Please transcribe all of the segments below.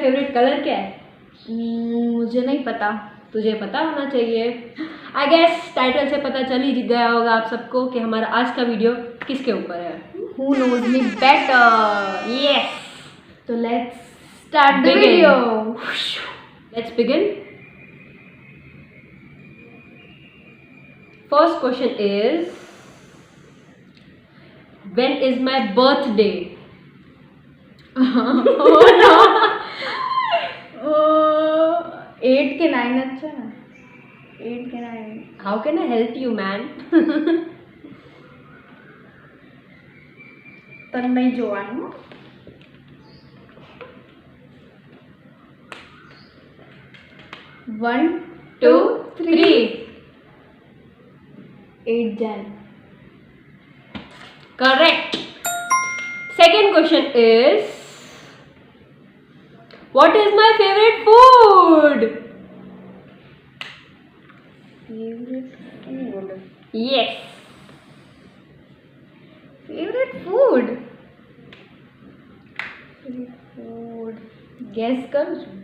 Favourite colour क्या है? मुझे नहीं पता। तुझे पता होना चाहिए। आई गेस टाइटल से पता चल ही गया होगा आप सबको कि हमारा आज का वीडियो किसके ऊपर है। Who knows me better? Yes. So let's start the Begin. video. Let's begin. First question is, when is my birthday? Oh no. 8 के 9 अच्छा है। 8 के 9. How can I help you, man? તન્મય જોવાનું. 1, 2, 3. 8 Jan. Correct. Second question is, what is my favorite food? Favorite food. Yes. Favorite food. Favorite food. Guess કરું છું.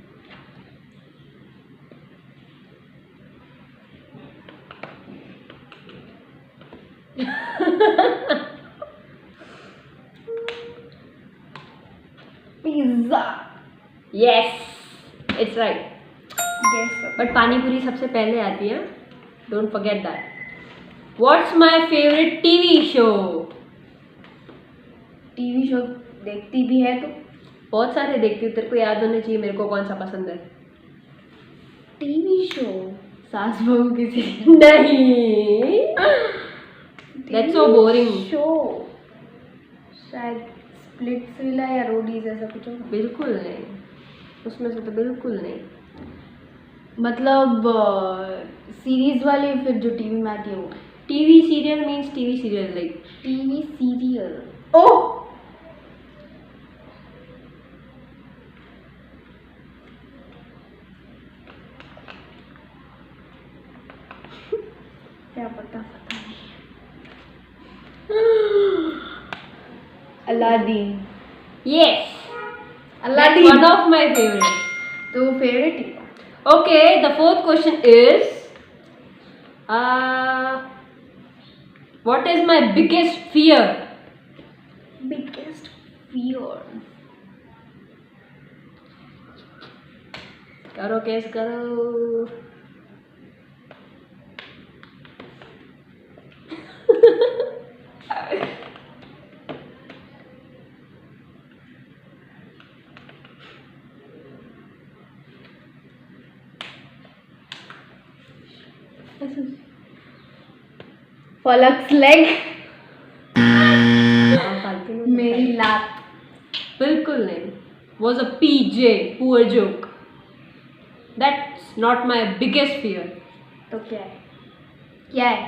Pizza. Yes, it's right. Guess. But पानी पूरी सबसे पहले आती है. Don't forget that. What's my favorite TV show? TV show देखती भी है तो. बहुत सारे देखती हूँ, तेरे को याद होना चाहिए मेरे को कौन सा पसंद है. टीवी शो सास बहू किसी. नहीं. That's so boring. शो शायद स्प्लिट्स विला या रोडीज ऐसा कुछ होगा. बिल्कुल नहीं, उसमें से तो बिल्कुल नहीं. मतलब सीरीज वाली फिर जो टीवी में आती है वो. TV serial means TV serial like. TV serial. Oh क्या पता नहीं. Aladdin. Yes. Aladdin. That's one of my favorite. तो फेवरेट ही. Okay, the fourth question is, what is my biggest fear? Biggest fear. करो केस करो. Flux leg. फालतू में मेरी लात. बिल्कुल नहीं. Was a PJ, poor joke. That's not my biggest fear. तो क्या है. क्या है.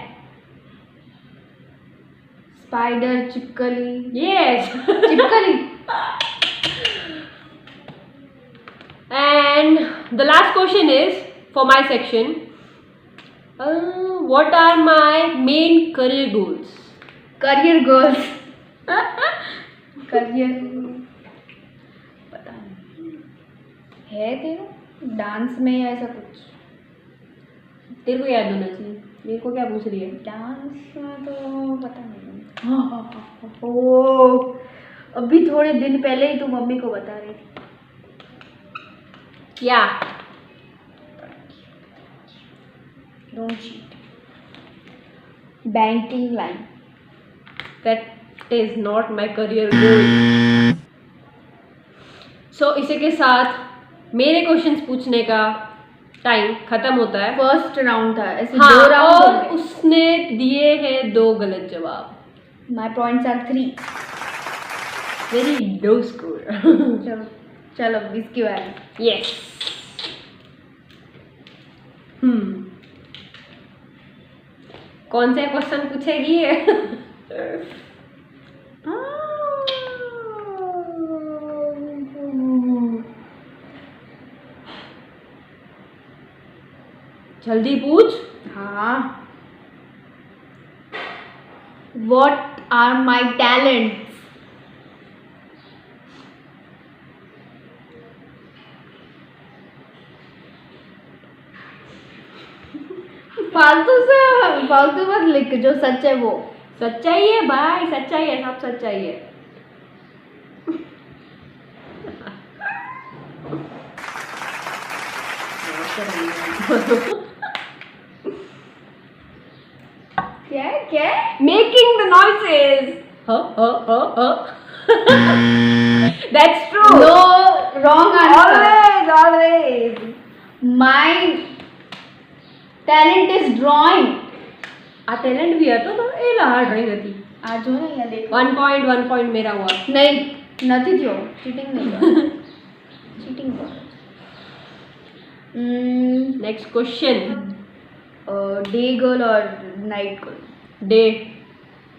स्पाइडर. चिपकली. Yes. चिपकली. And the last question is for my section. What are my main career goals? Career goals. Career पता नहीं है तेरा. डांस में या ऐसा कुछ. तेरे को याद होना चाहिए. मेरे को क्या पूछ रही है? डांस में तो पता नहीं. ओ अभी थोड़े दिन पहले ही तू मम्मी को बता रही थी. क्या? Don't cheat. Banking line. That is not my career goal. So इसी के साथ मेरे क्वेश्चंस पूछने का टाइम खत्म होता है. फर्स्ट राउंड था ऐसे. हाँ, 2 राउंड और हो गए. उसने दिए हैं 2 गलत जवाब. My points are 3. Very low score. चलो चलो इसकी बारी. यस. कौन से क्वेश्चन पूछेगी? जल्दी पूछ. हाँ. What are my talents? फालतू मत लिख, जो सच है वो। सच्चाई है भाई, सच्चाई है, सब सच्चाई है। क्या है? Making the noises. That's true. No, wrong answer. Always. My talent is drawing. આ ટેલેન્ટ બી હતો તો એ હાર્ડ રહી હતી. આ જો ને અહીંયા દેખ. 1 point મેરા હુઆ. નહીં, નથી થયો. ચીટિંગ નહીં કરો. ચીટિંગ કરો. Next question. Day girl or night girl? Day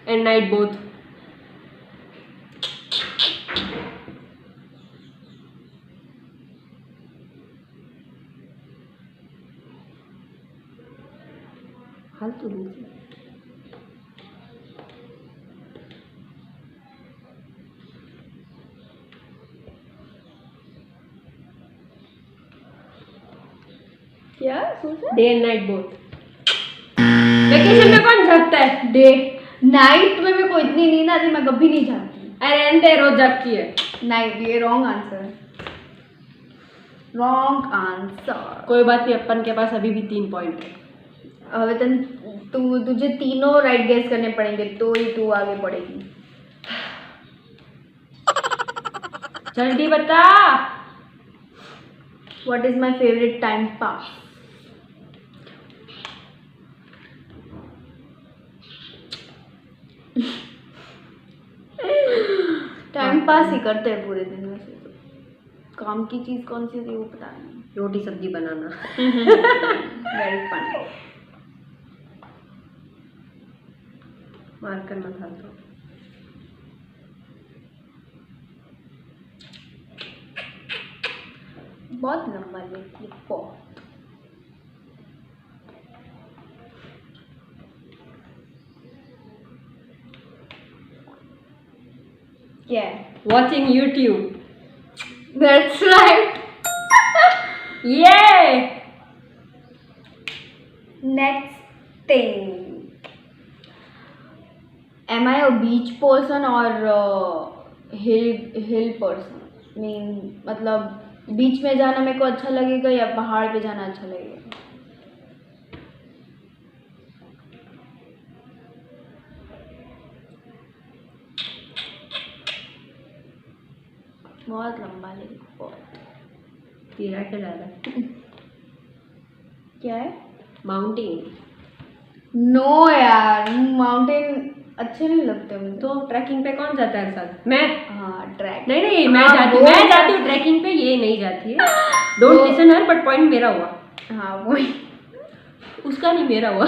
and night both. फालतू नहीं. क्या सोचा? Day and night both. Vacation में कौन जागता है? डे. नाइट में मेरे को इतनी नींद आती, मैं कभी नहीं जागती. अरे एंटे रोज जागती है. नाइट. ये रॉन्ग आंसर. Wrong answer. कोई बात नहीं, अपन के पास अभी भी 3 पॉइंट है. હવે तुझे तीनों राइट गेस करने पड़ेंगे तो ही तू आगे बढ़ेगी. जल्दी बता. What is my favourite time pass? Time pass ही करते हैं पूरे दिन. वैसे तो काम की चीज कौन सी थी वो पता नहीं. रोटी सब्जी बनाना. Very fun. मार्कर मत हाल दो. बहुत लंबा लिख. बहुत. क्या है? Watching YouTube. That's right. Yay! Next thing. Am I a beach person or hill person? मतलब बीच में जाना मेरे को अच्छा लगेगा या पहाड़ पे जाना अच्छा लगेगा? बहुत लंबा लिख. बहुत. तेरा क्या ज़्यादा? क्या है? माउंटेन. नो यार, माउंटेन अच्छे नहीं लगते मुझे. तो ट्रैकिंग पे कौन जाता है साथ? मैं. हाँ, ट्रैक. नहीं मैं हाँ, जाती हूँ. मैं जाती हूँ ट्रैकिंग पे, ये नहीं जाती है. Don't listen her, but point मेरा हुआ. हाँ वही. उसका नहीं, मेरा हुआ.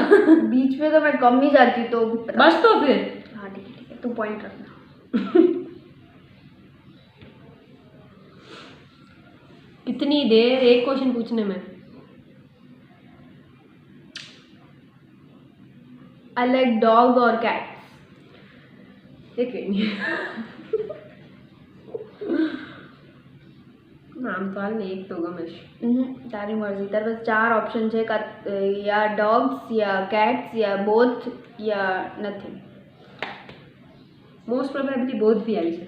बीच में तो मैं कम ही जाती तो. बस तो फिर. हाँ ठीक है, तू पॉइंट रखना. इतनी देर एक क्वेश्चन पूछने में. I like dog or cats? एक नहीं. નામ તો હાલ ને, એક તો ગમે છે. તારી મરજી. તારે બસ 4 ઓપ્શન છે, या डॉग्स या कैट्स या बोथ या नथिंग. મોસ્ટ પ્રોબેબલી બોથ भी આવી શકે.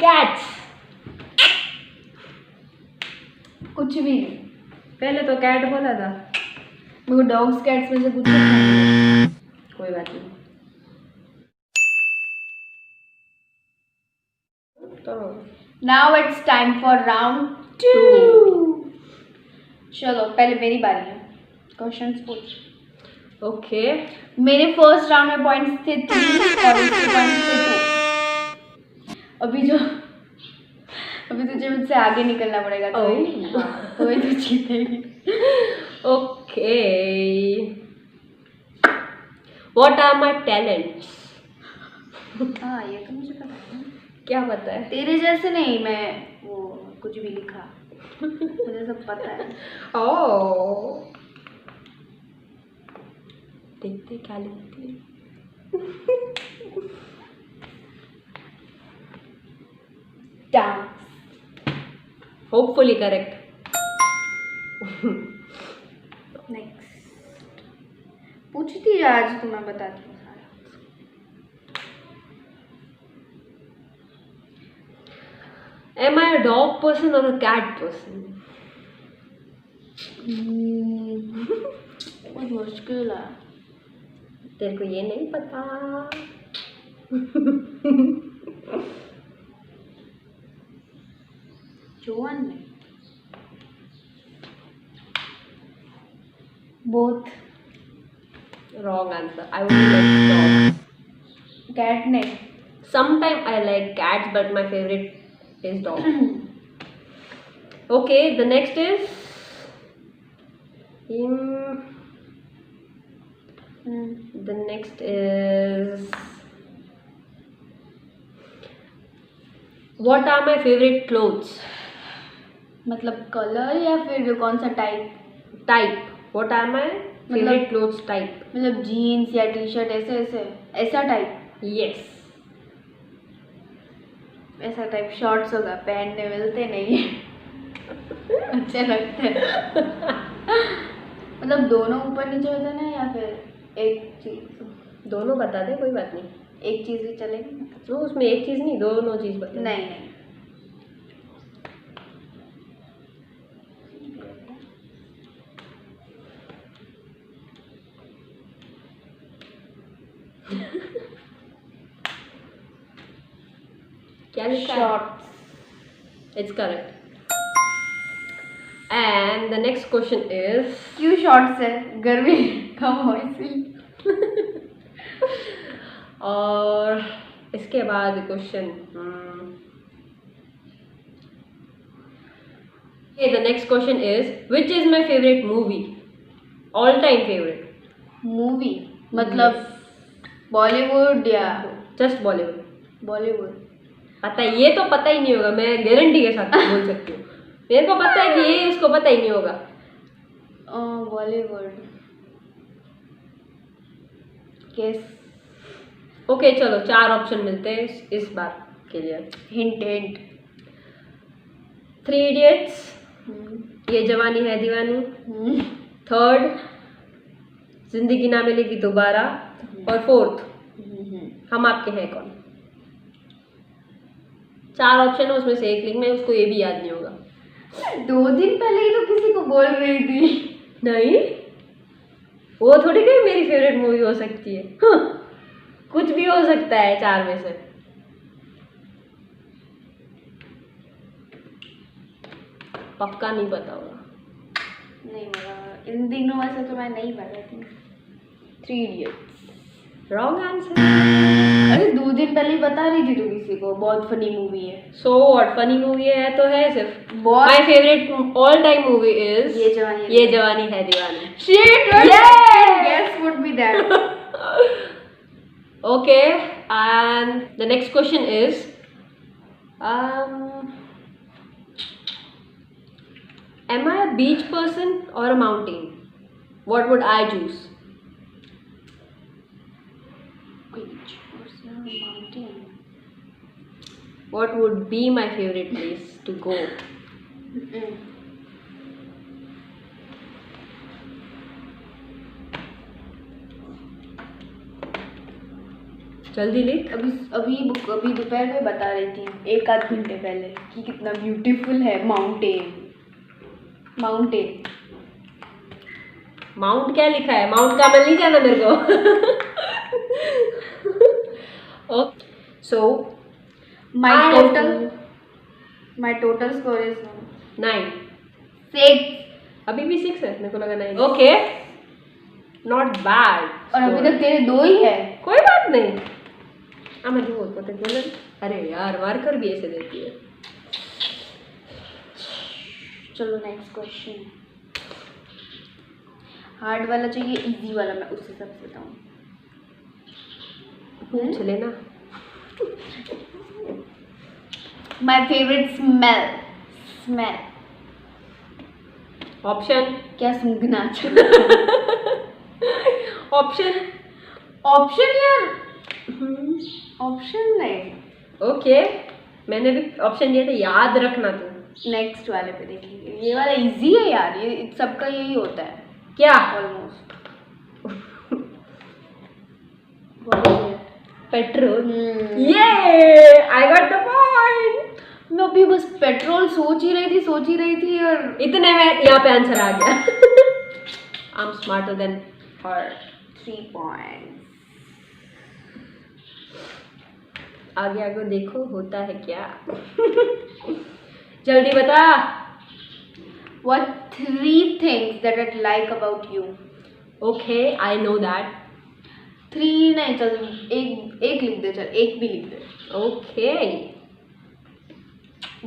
Cats. कुछ भी नहीं. पहले तो कैट बोला था. मेरे को डॉग्स कैट्स में से कुछ नहीं. कोई बात नहीं. तो Now it's time for round 2. चलो पहले मेरी बारी है. क्वेश्चंस पूछ. ओके. मेरे फर्स्ट राउंड में पॉइंट्स थे 3 और इसके पॉइंट्स थे 2. अभी तुझे मुझसे आगे निकलना पड़ेगा. तो ही तो जीतेगी. Okay. What are my talents? हाँ ये तो मुझे पता है। क्या पता है? तेरे जैसे नहीं, मैं वो कुछ भी लिखा, मुझे सब पता है। ओ, देखते क्या लिखती है। डांस। Hopefully correct. नेक्स्ट पूछती है आज, तो मैं बताती हूँ सारा। Am I a dog person or a cat person? बहुत मुश्किल है। तेरे को ये नहीं पता? जोवन ने both. Wrong answer. I would like dogs. Cat ने Sometimes I like cats, but my favorite is dog. Okay, the next is the next is what are my favorite clothes? मतलब कलर या फिर कौन सा type? Type. What are my favorite clothes type? मतलब jeans या T shirt, ऐसे ऐसे ऐसा टाइप? Yes. ऐसा टाइप शॉर्ट्स होगा, पहनने मिलते नहीं अच्छे लगते हैं। मतलब दोनों ऊपर नीचे होते ना, या फिर एक चीज? दोनों बता दे, कोई बात नहीं। एक चीज भी चलेगी? तो उसमें एक चीज नहीं, दोनों चीज बता। नहीं नहीं। क्या लिखा है? Shorts. It's correct. And the next question is क्यों शॉर्ट्स है? गर्मी कम हो इसलिए। और इसके बाद question okay, the next question is which is my favorite movie? All time favorite. Movie मतलब बॉलीवुड या Just Bollywood. बॉलीवुड? पता है, ये तो पता ही नहीं होगा, मैं गारंटी के साथ बोल सकती हूँ। मेरे को पता है कि ये उसको पता ही नहीं होगा। बॉलीवुड। गेस। ओके चलो, 4 ऑप्शन मिलते हैं इस बार के लिए। Hint hint. 3 Idiots, ये जवानी है दीवानी, थर्ड जिंदगी ना मिलेगी दोबारा, और फोर्थ हम आपके हैं कौन। 4 ऑप्शन है, उसमें से एक लिखना है, उसको ये भी याद नहीं होगा। 2 दिन पहले ही तो किसी को बोल रही थी। नहीं, वो थोड़ी कोई मेरी फेवरेट मूवी हो सकती है। हाँ, कुछ भी हो सकता है 4 में से। पक्का नहीं पता होगा। नहीं पता, इन दिनों वैसे तो मैं नहीं पता थी। 3 Idiots। Wrong answer. अरे 2 दिन पहले ही बता रही थी तो किसी को, बहुत फनी मूवी है। सो व्हाट, फनी मूवी है तो है सिर्फ। बहुत। My favourite all time movie is Yeh Jawaani Hai Deewani. Shit, guess would be that. Okay, and the next question is am I a beach person or a mountain? What would I choose? Beach or mountain? What would be my favorite place to go? जल्दी लिख। अभी दोपहर में बता रही थी, 1 आध घंटे पहले, कि कितना ब्यूटीफुल है माउंटेन। माउंट क्या लिखा है? माउंट का मैं नहीं जाना मेरे को। So my total score is 9. 6। अभी भी 6 है, मेरे को लगा 9। Okay, not bad. और अभी तक तेरे 2 ही है। कोई बात नहीं। मैं जो बोल। अरे यार, मार्कर भी ऐसे देती है। चलो नेक्स्ट क्वेश्चन। हार्ड वाला चाहिए, इजी वाला मैं उस हिसाब से बताऊँ? पूछ लेना। My favourite smell smell option क्या सूंघना ऑप्शन ऑप्शन यार ऑप्शन नहीं ओके मैंने भी ऑप्शन दिया था, याद रखना तू। नेक्स्ट वाले पे देखेंगे। ये वाला इजी है यार, ये सबका यही होता है क्या ऑलमोस्ट। पेट्रोल। ये आई गॉट द पॉइंट। मैं अभी बस पेट्रोल सोच ही रही थी और इतने में यहाँ पे आंसर आ गया। I am smarter than her. 3 points. आगे आगे देखो होता है क्या। जल्दी बता। What 3 things that I like about you? Okay I know that. 3 नहीं, चल एक लिख दे, चल एक भी लिख दे। ओके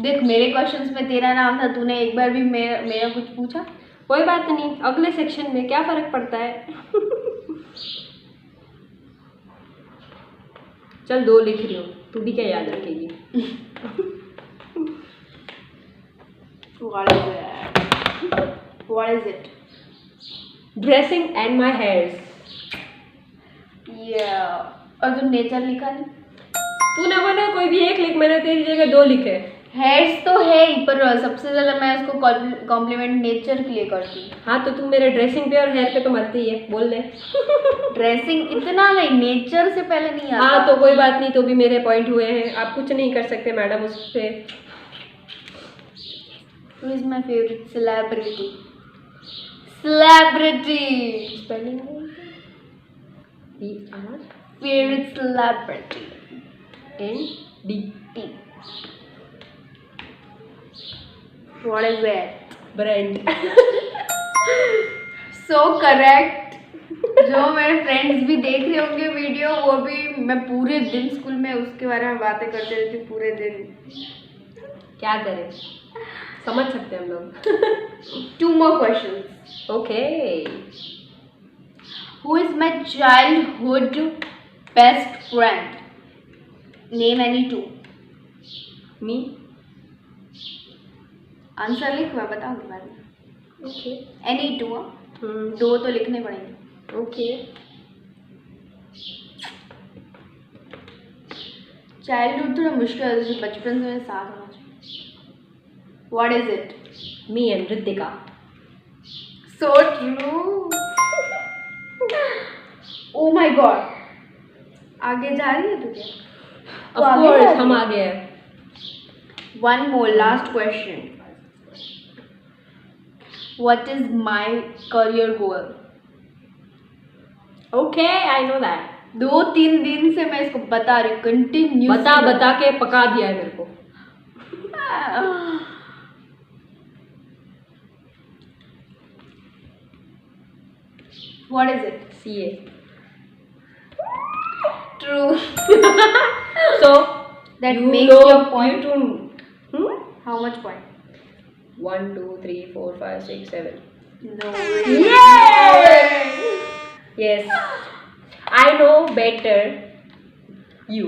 देख मेरे क्वेश्चंस में तेरा नाम था, तूने एक बार भी मेरा कुछ पूछा? कोई बात नहीं, अगले सेक्शन में क्या फर्क पड़ता है। चल 2 लिख रही हूँ, तू भी क्या याद रखेगी। What is it? Dressing and my hairs. और तुम नेचर लिखा नहीं? तूने बोला कोई भी एक लिख, मैंने तेरी जगह 2 लिखे। हेयर्स तो है ही, पर सबसे ज़्यादा मैं उसको कॉम्प्लीमेंट नेचर के लिए करती हूँ। हाँ तो तू मेरे ड्रेसिंग पे और हेयर पे तो मरती ही है, बोल ले। ड्रेसिंग इतना नहीं, नेचर से पहले नहीं आता। हाँ तो कोई बात नहीं, तो भी मेरे पॉइंट हुए हैं, आप कुछ नहीं कर सकते मैडम उस पर। Who is my favorite celebrity? Celebrity. Spelling Favorite celebrity. ND। What is it? Brand. So correct. जो मेरे फ्रेंड्स भी देख रहे होंगे वीडियो, वो भी, मैं पूरे दिन स्कूल में उसके बारे में बातें करते रहती हूँ पूरे दिन। क्या करें, समझ सकते हैं हम लोग। 2 more questions. Okay. Who is my childhood best friend? Name any 2. Me. Answer लिख, मैं बताऊंगी बाद में। ओके। Any 2 हाँ? 2 तो लिखने पड़ेंगे। ओके। चाइल्डहुड थोड़ा मुश्किल है, जैसे बचपन से मेरे साथ होना चाहिए। What is it? Me and Ritika. So true. Oh my god. आगे जा रही है तू क्या? Of course हम आ गए। One more last question. What is my career goal? Okay I know that. 2-3 दिन से मैं इसको बता रही हूँ, कंटिन्यू बता के पका दिया है मेरे को। What is it? CA। True. So That you makes know, your point. you to, How much point? 1 2 3 4 5 6 7। No. Yay! Yes, I know better you।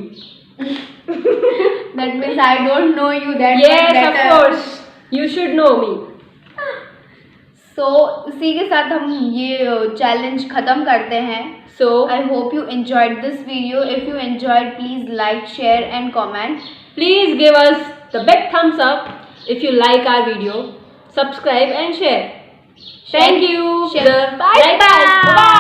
That means I don't know you that Yes, much of better. course, you should know me। So इसी के साथ हम ये challenge खत्म करते हैं। So I hope you enjoyed this video. If you enjoyed, please like, share and comment. please give us the big thumbs up if you like our video, subscribe and share। Thank you। Share. Bye bye।